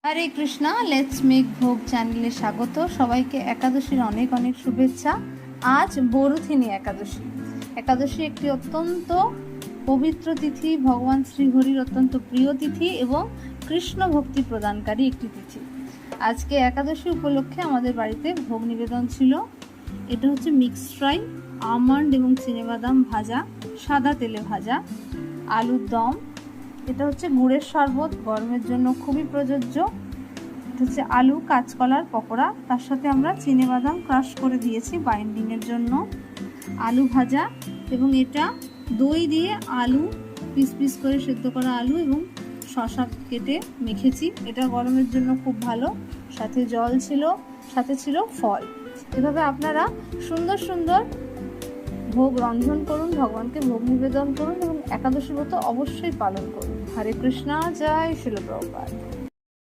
Hare Krishna, let's make ভোগ চ্যানেলে স্বাগত। সবাইকে একাদশীর অনেক অনেক শুভেচ্ছা। আজ বরুথিনী একাদশী। একাদশী একটি অত্যন্ত পবিত্র তিথি, ভগবান শ্রীহরির অত্যন্ত প্রিয় তিথি এবং কৃষ্ণ ভক্তি প্রদানকারী একটি তিথি। আজকে একাদশী উপলক্ষে আমাদের বাড়িতে ভোগ নিবেদন ছিল। এটা হচ্ছে মিক্সড ফ্রাই, আমন্ড এবং চিনেবাদাম ভাজা, সাদা তেলে ভাজা, আলুর দম, এটা হচ্ছে গুড়ের শরবত, গরমের জন্য খুবই প্রযোজ্য। এটা হচ্ছে আলু কাঁচকলার পকোড়া, তার সাথে আমরা চিনেবাদাম ক্রাশ করে দিয়েছি বাইন্ডিংয়ের জন্য, আলু ভাজা, এবং এটা দই দিয়ে আলু পিস পিস করে সেদ্ধ করা আলু এবং শসা কেটে মেখেছি। এটা গরমের জন্য খুব ভালো। সাথে জল ছিল, সাথে ছিল ফল। এভাবে আপনারা সুন্দর সুন্দর ভোগ রন্ধন করুন, ভগবানকে ভোগ নিবেদন করুন এবং একাদশী ব্রত অবশ্যই পালন করুন। হরে কৃষ্ণা, জয় শিল প্রভুপাদ।